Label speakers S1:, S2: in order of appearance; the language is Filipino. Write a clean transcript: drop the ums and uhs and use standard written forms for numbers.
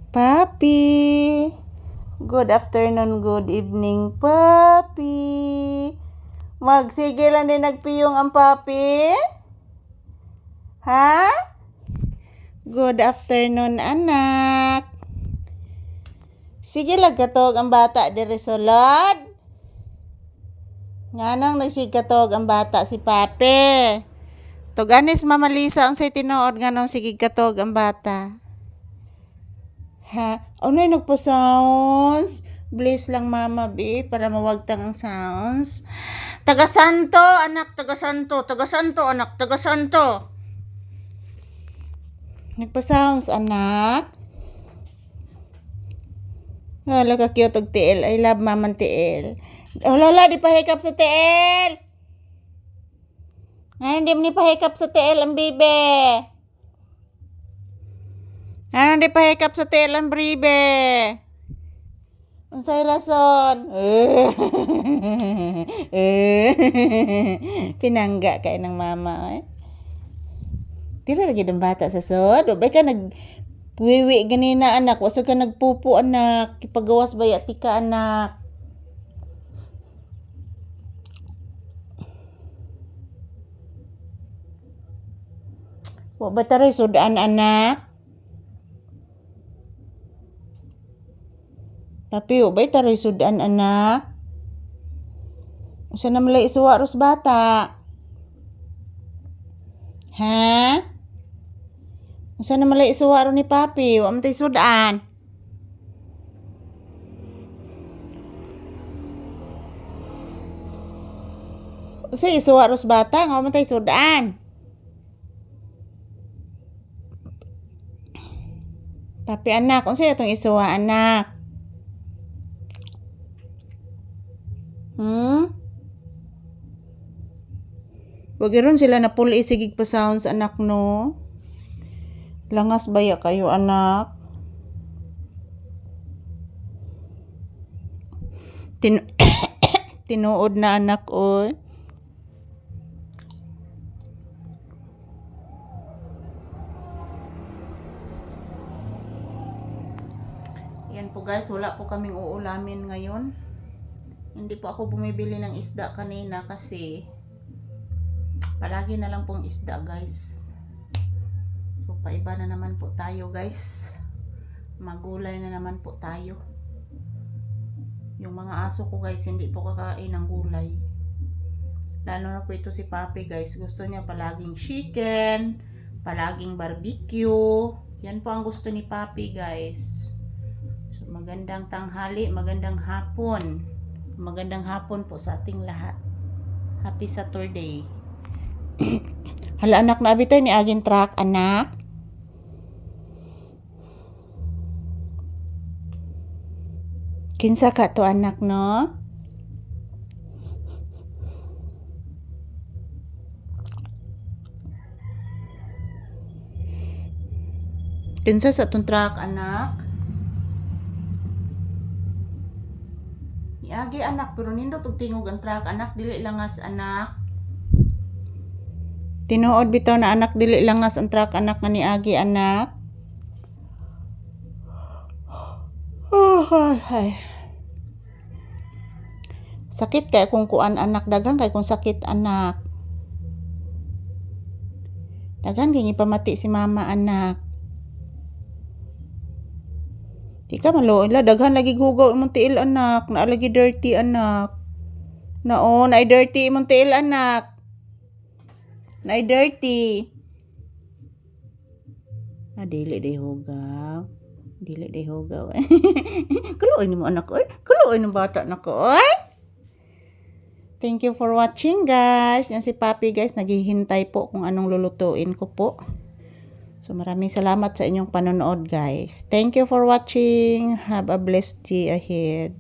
S1: Papi. Good afternoon, good evening, Papi. Magsige lang din nagpiyong ang Papi? Ha? Good afternoon, anak. Sige lang katog ang bata diri sulod. Nganong nagsigkatog ang bata si Papi? Tuganis Mama Lisa unsay tinuod nganong sige katog ang bata? Ha? Ano yung nagpa-sounds? Please lang Mama B para mawagtang ang sounds. Taga-santo, anak, taga-santo. Taga-santo, anak, taga-santo. Nagpa-sounds, anak. Wala ka cute og tiil. I love Maman tiil. Oh, lola, di pa hikap sa tiil. Ngayon, di mo ni pa hikap sa tiil ang bibe. Ano di pahikap sa telang bribe? Unsay rason? Pinangga kay ng mama. Tira lagi ng bata sa sod. Ubay ka nagwiwi ganina anak. Wasa ka nagpupo anak. Kipagawas baya tika anak. Wa ba taray sudan anak? Tapi ubay taray sudan anak. Usa na malay isuwa ros bata. Ha? Usa na malay isuwa ro ni Papi, wa man tay sudan. Usa isuwa ros bata, nga wa man tay sudan. Papi anak, unsay atong isuwa anak? Wag ron sila na puli sigig pa sounds anak no. Langas baya kayo anak. Tinuod na anak oy. Yan po guys, wala po kaming uulamin ngayon. Hindi po ako bumibili ng isda kanina kasi palagi na lang pong isda guys. So paiba na naman po tayo guys. Magulay na naman po tayo. Yung mga aso ko guys hindi po kakain ng gulay. Lalo na po ito si Papi guys. Gusto niya palaging chicken, palaging barbecue. Yan po ang gusto ni Papi guys. So magandang tanghali, magandang hapon. Magandang hapon po sa ating lahat. Happy Saturday. Hala anak, na abitoy ni agin truck anak. Kinsa ka to anak no? Kinsa sa tong truck anak? Iagi anak, pero nindot og tingog ang truck anak, dili langas anak. Tinuod bitaw na anak, dili langas ang truck anak nga niagi anak. Ay. Sakit kay kung kuan anak, daghang kay kung sakit anak. Daghan kay ipamati si mama anak. Di ka maluoy la, daghan lagi hugaw imong tiil anak, naa lagi dirty anak. Nao, naay dirty imong tiil anak. Naay dirty. Dili day hugaw. Dili day hugaw. Kaluoy nimo anak oy. Kaluoy ng bata nako oy. Thank you for watching guys. Yan si Papi guys, naghihintay po kung anong lulutuin ko po. So maraming salamat sa inyong panonood guys. Thank you for watching. Have a blessed day ahead.